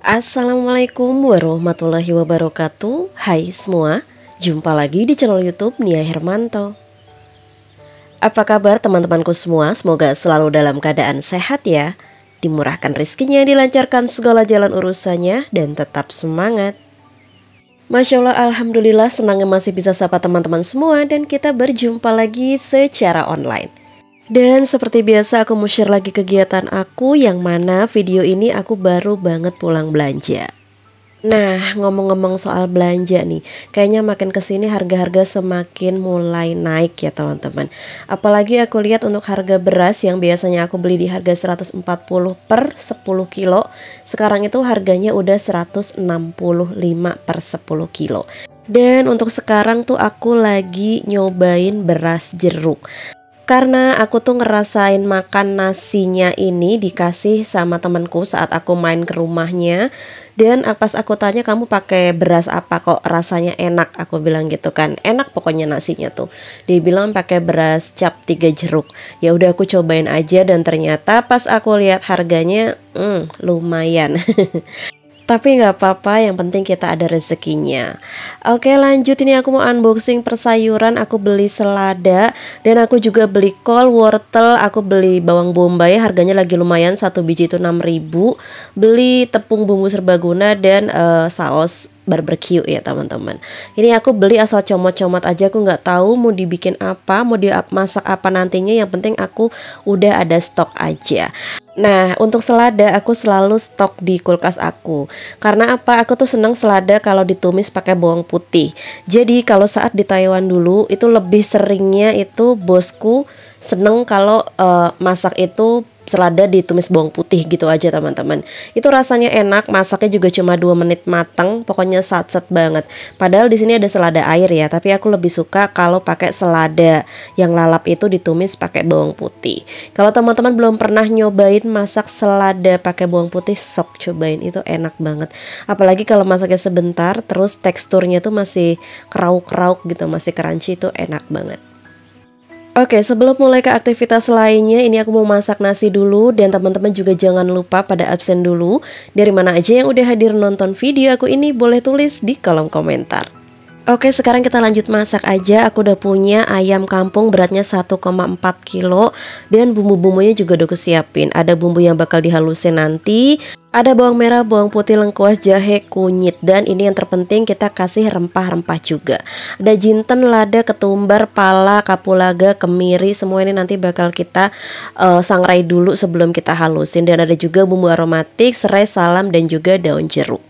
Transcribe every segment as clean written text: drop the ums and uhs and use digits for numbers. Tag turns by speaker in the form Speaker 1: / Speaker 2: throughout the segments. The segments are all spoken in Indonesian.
Speaker 1: Assalamualaikum warahmatullahi wabarakatuh. Hai semua, jumpa lagi di channel YouTube Nia Hermanto. Apa kabar teman-temanku semua? Semoga selalu dalam keadaan sehat ya. Dimurahkan rezekinya, dilancarkan segala jalan urusannya, dan tetap semangat. Masya Allah, Alhamdulillah senangnya masih bisa sapa teman-teman semua dan kita berjumpa lagi secara online. Dan seperti biasa aku mau share lagi kegiatan aku yang mana video ini aku baru banget pulang belanja. Nah, ngomong-ngomong soal belanja nih, kayaknya makin kesini harga-harga semakin mulai naik ya teman-teman. Apalagi aku lihat untuk harga beras yang biasanya aku beli di harga 140 per 10 kilo, sekarang itu harganya udah 165 per 10 kilo. Dan untuk sekarang tuh aku lagi nyobain beras jeruk. Karena aku tuh ngerasain makan nasinya ini dikasih sama temanku saat aku main ke rumahnya. Dan pas aku tanya, kamu pakai beras apa kok rasanya enak, aku bilang gitu kan. Enak pokoknya nasinya tuh. Dia bilang pakai beras cap 3 jeruk. Ya udah aku cobain aja dan ternyata pas aku lihat harganya lumayan. Tapi nggak apa-apa, yang penting kita ada rezekinya. Oke, lanjut, ini aku mau unboxing persayuran. Aku beli selada dan aku juga beli kol, wortel, aku beli bawang bombay, harganya lagi lumayan, satu biji itu 6.000. Beli tepung bumbu serbaguna dan saus barbecue ya teman-teman. Ini aku beli asal comot-comot aja, aku nggak tahu mau dibikin apa, mau dimasak apa nantinya, yang penting aku udah ada stok aja. Nah, untuk selada aku selalu stok di kulkas aku. Karena apa? Aku tuh seneng selada kalau ditumis pakai bawang putih. Jadi kalau saat di Taiwan dulu itu lebih seringnya itu bosku seneng kalau masak itu selada ditumis bawang putih gitu aja teman-teman. Itu rasanya enak, masaknya juga cuma 2 menit matang, pokoknya sat-sat banget. Padahal di sini ada selada air ya, tapi aku lebih suka kalau pakai selada yang lalap itu ditumis pakai bawang putih. Kalau teman-teman belum pernah nyobain masak selada pakai bawang putih, sok cobain, itu enak banget. Apalagi kalau masaknya sebentar, terus teksturnya tuh masih kerauk-kerauk gitu, masih crunchy, itu enak banget. Oke, sebelum mulai ke aktivitas lainnya, ini aku mau masak nasi dulu. Dan teman-teman juga jangan lupa pada absen dulu. Dari mana aja yang udah hadir nonton video aku ini, boleh tulis di kolom komentar. Oke, sekarang kita lanjut masak aja. Aku udah punya ayam kampung beratnya 1,4 kilo. Dan bumbu-bumbunya juga udah aku siapin. Ada bumbu yang bakal dihalusin nanti. Ada bawang merah, bawang putih, lengkuas, jahe, kunyit. Dan ini yang terpenting, kita kasih rempah-rempah juga. Ada jinten, lada, ketumbar, pala, kapulaga, kemiri. Semua ini nanti bakal kita sangrai dulu sebelum kita halusin. Dan ada juga bumbu aromatik, serai, salam, dan juga daun jeruk.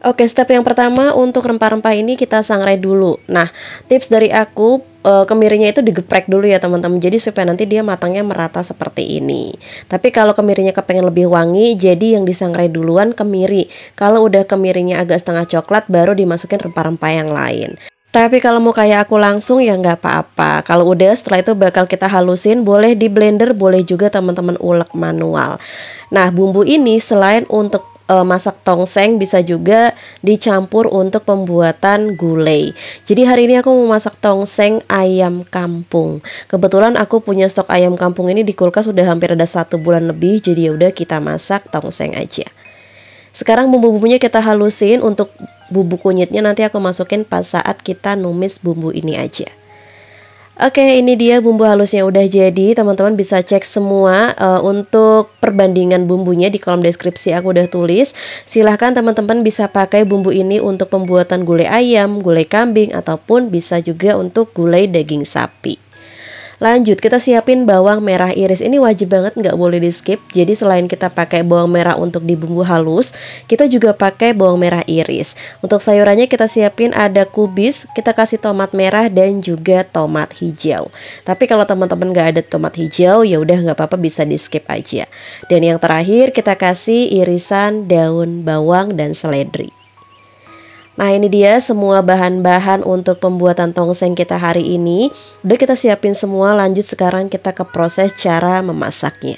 Speaker 1: Oke, step yang pertama untuk rempah-rempah ini kita sangrai dulu. Nah, tips dari aku, kemirinya itu digeprek dulu ya teman-teman. Jadi supaya nanti dia matangnya merata seperti ini. Tapi kalau kemirinya kepengen lebih wangi, jadi yang disangrai duluan kemiri. Kalau udah kemirinya agak setengah coklat, baru dimasukin rempah-rempah yang lain. Tapi kalau mau kayak aku langsung ya nggak apa-apa. Kalau udah, setelah itu bakal kita halusin, boleh di blender, boleh juga teman-teman ulek manual. Nah, bumbu ini selain untuk masak tongseng, bisa juga dicampur untuk pembuatan gulai. Jadi hari ini aku mau masak tongseng ayam kampung. Kebetulan aku punya stok ayam kampung ini di kulkas sudah hampir ada 1 bulan lebih. Jadi ya udah, kita masak tongseng aja. Sekarang bumbu-bumbunya kita halusin. Untuk bubuk kunyitnya nanti aku masukin pas saat kita numis bumbu ini aja. Oke, ini dia bumbu halusnya udah jadi. Teman-teman bisa cek semua untuk perbandingan bumbunya di kolom deskripsi aku udah tulis. Silahkan teman-teman bisa pakai bumbu ini untuk pembuatan gulai ayam, gulai kambing, ataupun bisa juga untuk gulai daging sapi. Lanjut, kita siapin bawang merah iris. Ini wajib banget, nggak boleh di skip. Jadi selain kita pakai bawang merah untuk di bumbu halus, kita juga pakai bawang merah iris. Untuk sayurannya kita siapin ada kubis, kita kasih tomat merah dan juga tomat hijau. Tapi kalau teman-teman nggak ada tomat hijau, ya udah nggak apa-apa, bisa di skip aja. Dan yang terakhir kita kasih irisan daun bawang dan seledri. Nah, ini dia semua bahan-bahan untuk pembuatan tongseng kita hari ini. Udah kita siapin semua, lanjut sekarang kita ke proses cara memasaknya.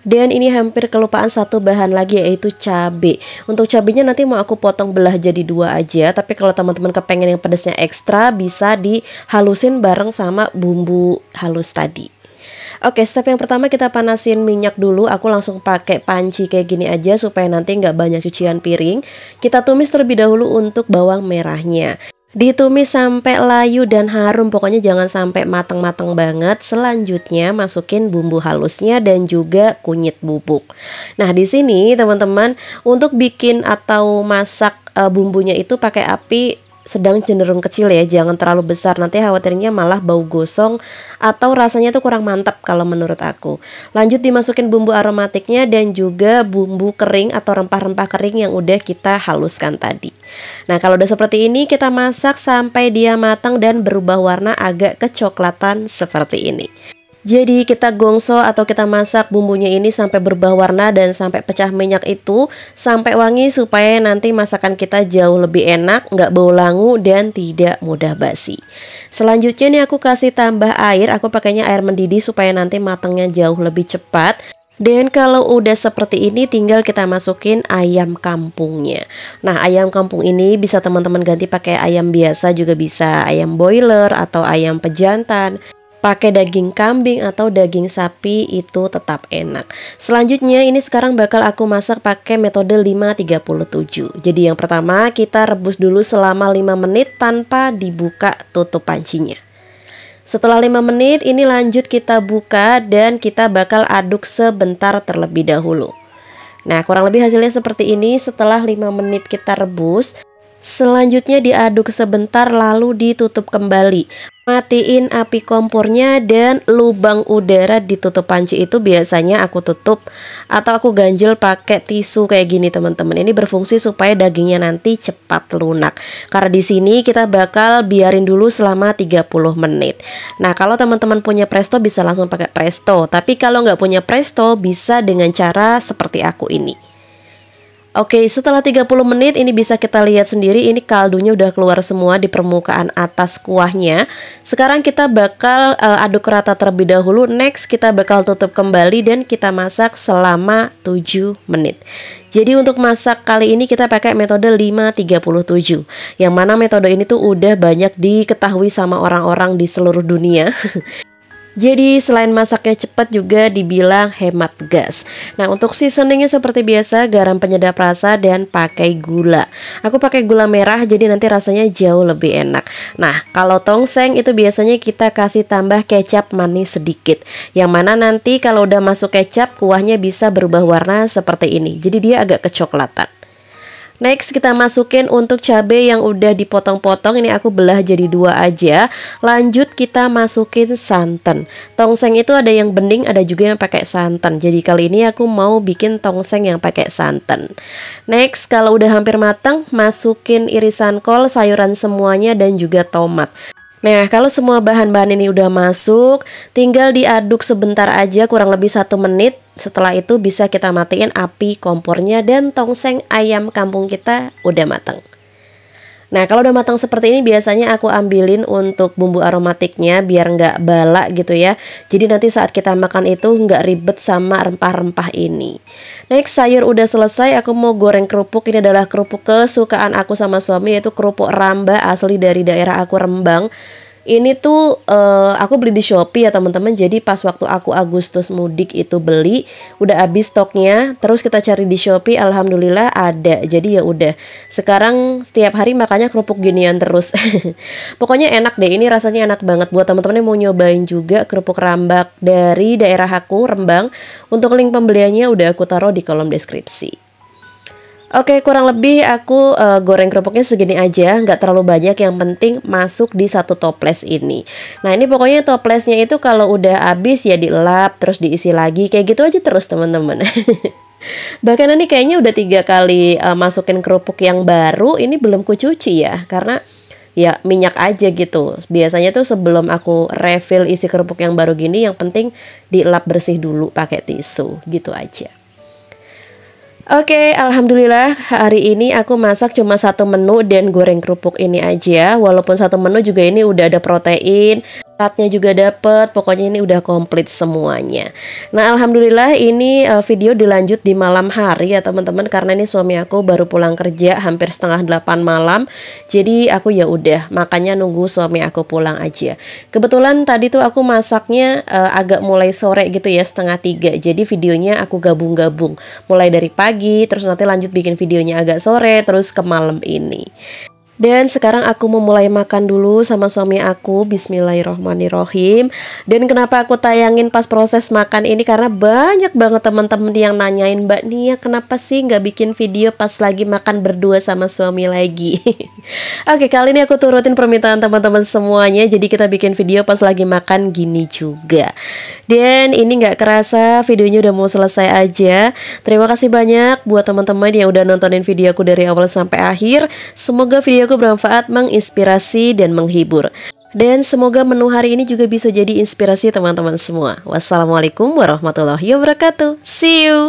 Speaker 1: Dan ini hampir kelupaan satu bahan lagi, yaitu cabai. Untuk cabenya nanti mau aku potong belah jadi 2 aja. Tapi kalau teman-teman kepengen yang pedasnya ekstra, bisa dihalusin bareng sama bumbu halus tadi. Oke, step yang pertama kita panasin minyak dulu. Aku langsung pakai panci kayak gini aja supaya nanti nggak banyak cucian piring. Kita tumis terlebih dahulu untuk bawang merahnya. Ditumis sampai layu dan harum, pokoknya jangan sampai mateng-mateng banget. Selanjutnya masukin bumbu halusnya dan juga kunyit bubuk. Nah, di sini teman-teman, untuk bikin atau masak bumbunya itu pakai api sedang cenderung kecil ya, jangan terlalu besar, nanti khawatirnya malah bau gosong atau rasanya tuh kurang mantap kalau menurut aku. Lanjut dimasukin bumbu aromatiknya dan juga bumbu kering atau rempah-rempah kering yang udah kita haluskan tadi. Nah, kalau udah seperti ini kita masak sampai dia matang dan berubah warna agak kecoklatan seperti ini. Jadi kita gongso atau kita masak bumbunya ini sampai berubah warna dan sampai pecah minyak itu, sampai wangi supaya nanti masakan kita jauh lebih enak, nggak bau langu dan tidak mudah basi. Selanjutnya nih aku kasih tambah air, aku pakainya air mendidih supaya nanti matangnya jauh lebih cepat. Dan kalau udah seperti ini tinggal kita masukin ayam kampungnya. Nah, ayam kampung ini bisa teman-teman ganti pakai ayam biasa juga bisa, ayam boiler atau ayam pejantan. Pakai daging kambing atau daging sapi itu tetap enak. Selanjutnya ini sekarang bakal aku masak pakai metode 5-37. Jadi yang pertama kita rebus dulu selama 5 menit tanpa dibuka tutup pancinya. Setelah 5 menit ini lanjut kita buka dan kita bakal aduk sebentar terlebih dahulu. Nah, kurang lebih hasilnya seperti ini setelah 5 menit kita rebus. Selanjutnya diaduk sebentar lalu ditutup kembali. Matiin api kompornya dan lubang udara di tutup panci itu biasanya aku tutup atau aku ganjel pakai tisu kayak gini teman-teman. Ini berfungsi supaya dagingnya nanti cepat lunak. Karena di sini kita bakal biarin dulu selama 30 menit. Nah, kalau teman-teman punya presto bisa langsung pakai presto. Tapi kalau nggak punya presto bisa dengan cara seperti aku ini. Oke, setelah 30 menit ini bisa kita lihat sendiri, ini kaldunya udah keluar semua di permukaan atas kuahnya. Sekarang kita bakal aduk rata terlebih dahulu. Next kita bakal tutup kembali dan kita masak selama 7 menit. Jadi untuk masak kali ini kita pakai metode 5-37. Yang mana metode ini tuh udah banyak diketahui sama orang-orang di seluruh dunia. Jadi selain masaknya cepat juga dibilang hemat gas. Nah, untuk seasoningnya seperti biasa garam penyedap rasa dan pakai gula. Aku pakai gula merah jadi nanti rasanya jauh lebih enak. Nah, kalau tongseng itu biasanya kita kasih tambah kecap manis sedikit. Yang mana nanti kalau udah masuk kecap kuahnya bisa berubah warna seperti ini. Jadi dia agak kecoklatan. Next kita masukin untuk cabai yang udah dipotong-potong. Ini aku belah jadi 2 aja. Lanjut kita masukin santan. Tongseng itu ada yang bening, ada juga yang pakai santan. Jadi kali ini aku mau bikin tongseng yang pakai santan. Next kalau udah hampir matang, masukin irisan kol, sayuran semuanya dan juga tomat. Nah, kalau semua bahan-bahan ini udah masuk, tinggal diaduk sebentar aja, kurang lebih 1 menit. Setelah itu bisa kita matiin api kompornya dan tongseng ayam kampung kita udah matang. Nah, kalau udah matang seperti ini biasanya aku ambilin untuk bumbu aromatiknya biar nggak bala gitu ya. Jadi nanti saat kita makan itu nggak ribet sama rempah-rempah ini. Next, sayur udah selesai, aku mau goreng kerupuk. Ini adalah kerupuk kesukaan aku sama suami, yaitu kerupuk ramba asli dari daerah aku, Rembang. Ini tuh aku beli di Shopee ya teman-teman. Jadi pas waktu aku Agustus mudik itu beli, udah habis stoknya. Terus kita cari di Shopee, alhamdulillah ada. Jadi ya udah. Sekarang setiap hari makannya kerupuk ginian terus. Pokoknya enak deh. Ini rasanya enak banget. Buat teman-teman yang mau nyobain juga kerupuk rambak dari daerah aku, Rembang. Untuk link pembeliannya udah aku taruh di kolom deskripsi. Oke, kurang lebih aku goreng kerupuknya segini aja, nggak terlalu banyak, yang penting masuk di 1 toples ini. Nah, ini pokoknya toplesnya itu kalau udah habis ya dielap, terus diisi lagi, kayak gitu aja terus teman-teman. Bahkan ini kayaknya udah 3 kali masukin kerupuk yang baru, ini belum kucuci ya, karena ya minyak aja gitu. Biasanya tuh sebelum aku refill isi kerupuk yang baru gini, yang penting dielap bersih dulu pakai tisu, gitu aja. Oke, alhamdulillah hari ini aku masak cuma 1 menu dan goreng kerupuk ini aja. Walaupun 1 menu juga ini udah ada protein, Alatnya juga dapet, pokoknya ini udah komplit semuanya. Nah alhamdulillah ini video dilanjut di malam hari ya teman-teman, karena ini suami aku baru pulang kerja hampir setengah 8 malam. Jadi aku ya udah makanya nunggu suami aku pulang aja. Kebetulan tadi tuh aku masaknya agak mulai sore gitu ya, setengah 3. Jadi videonya aku gabung-gabung, mulai dari pagi terus nanti lanjut bikin videonya agak sore terus ke malam ini. Dan sekarang aku memulai makan dulu sama suami aku. Bismillahirrohmanirrohim. Dan kenapa aku tayangin pas proses makan ini, karena banyak banget teman-teman yang nanyain, Mbak Nia kenapa sih nggak bikin video pas lagi makan berdua sama suami lagi. Oke, kali ini aku turutin permintaan teman-teman semuanya. Jadi kita bikin video pas lagi makan gini juga. Dan ini nggak kerasa videonya udah mau selesai aja. Terima kasih banyak buat teman-teman yang udah nontonin video aku dari awal sampai akhir. Semoga video aku bermanfaat, menginspirasi, dan menghibur. Dan semoga menu hari ini juga bisa jadi inspirasi teman-teman semua. Wassalamualaikum warahmatullahi wabarakatuh. See you!